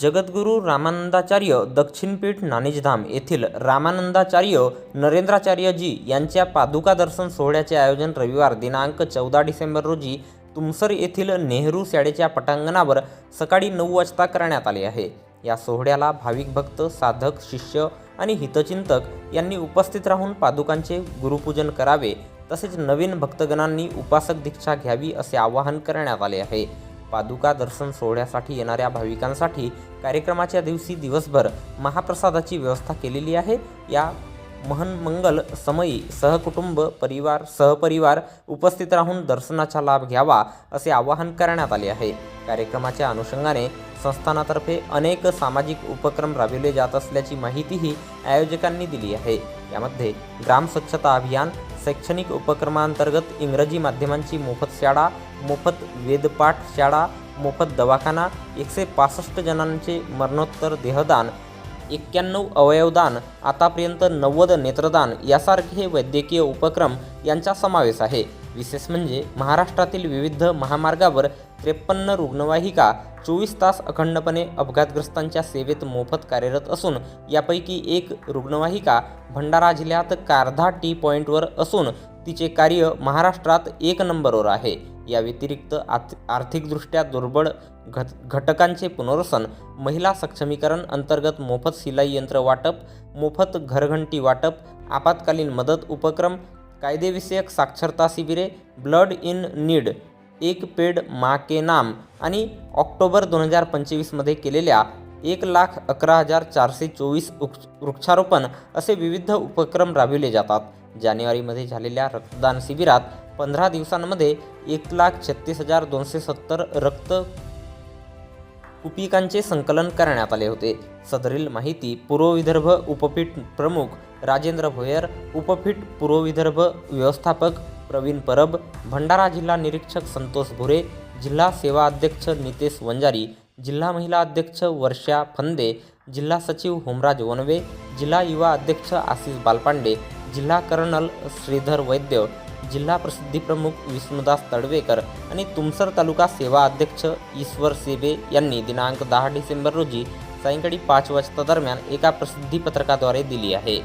जगद्गुरू रामानंदाचार्य दक्षिणपीठ नाणेजधाम येथील रामानंदाचार्य नरेंद्राचार्यजी यांच्या पादुका दर्शन सोहळ्याचे आयोजन रविवार दिनांक 14 डिसेंबर रोजी तुमसर येथील नेहरू शाळेच्या पटांगणावर सकाळी 9 वाजता करण्यात आले आहे। या सोहळ्याला भाविक भक्त, साधक, शिष्य आणि हितचिंतक यांनी उपस्थित राहून पादुकांचे गुरुपूजन करावे, तसेच नवीन भक्तगणांनी उपासक दीक्षा घ्यावी असे आवाहन करण्यात आले आहे। पादुका दर्शन सोहळ्यासाठी येणाऱ्या भाविकांसाठी कार्यक्रमाच्या दिवशी दिवसभर महाप्रसादाची व्यवस्था केलेली आहे। या महन्मंगल समयी सहकुटुंब सहपरिवार उपस्थित राहून दर्शनाचा लाभ घ्यावा असे आवाहन करण्यात आले आहे। कार्यक्रमाच्या अनुषंगाने संस्थानातर्फे अनेक सामाजिक उपक्रम राबविले जात असल्याची माहितीही आयोजकांनी दिली आहे। यामध्ये ग्राम स्वच्छता अभियान, शैक्षणिक उपक्रमांतर्गत इंग्रजी माध्यमांची मोफत शाळा, मोफत वेदपाठ शाळा, मोफत दवाखाना, 165 जणांचे मरणोत्तर देहदान, 91 अवयवदान, आतापर्यंत 90 नेत्रदान यासारखे वैद्यकीय उपक्रम यांचा समावेश आहे। विशेष म्हणजे महाराष्ट्रातील विविध महामार्गावर 53 रुग्णवाहिका 24 तास अखंडपणे अपघातग्रस्तांच्या सेवेत मोफत कार्यरत असून यापैकी एक रुग्णवाहिका भंडारा जिल्ह्यात कारधा टी पॉईंटवर असून तिचे कार्य महाराष्ट्रात 1 नंबरवर आहे। या व्यतिरिक्त आर्थिकदृष्ट्या दुर्बळ घटकांचे पुनर्वसन, महिला सक्षमीकरण अंतर्गत मोफत शिलाई यंत्र वाटप, मोफत घरघंटी वाटप, आपत्कालीन मदत उपक्रम, कायदेविषयक साक्षरता शिबिरे, ब्लड इन नीड, एक पेड माँ के नाम आणि ऑक्टोबर 2025 मध्ये केलेल्या 1,11,424 वृक्षारोपण असे विविध उपक्रम राबविले जातात। जानेवारीमध्ये झालेल्या रक्तदान शिबिरात 15 दिवसांमध्ये 1,36,270 रक्त कुपिकांचे संकलन करण्यात आले होते। सदरील माहिती पूर्व विदर्भ उपपीठ प्रमुख राजेंद्र भोयर, उपपीठ पूर्व विदर्भ व्यवस्थापक प्रवीण परब, भंडारा जिल्हा निरीक्षक संतोष भुरे, जिल्हा सेवा अध्यक्ष नितेश वंजारी, जिल्हा महिला अध्यक्ष वर्षा फंदे, जिल्हा सचिव होमराज वनवे, जिल्हा युवा अध्यक्ष आशिष बालपांडे, जिल्हा कर्नल श्रीधर वैद्य, जिल्हा प्रसिद्धी प्रमुख विष्णुदास तडवेकर आणि तुमसर तालुका सेवा अध्यक्ष ईश्वर सेबे यांनी दिनांक 10 डिसेंबर रोजी सायंकाळी 5 वाजता दरम्यान एका प्रसिद्धी पत्रकाद्वारे दिली आहे।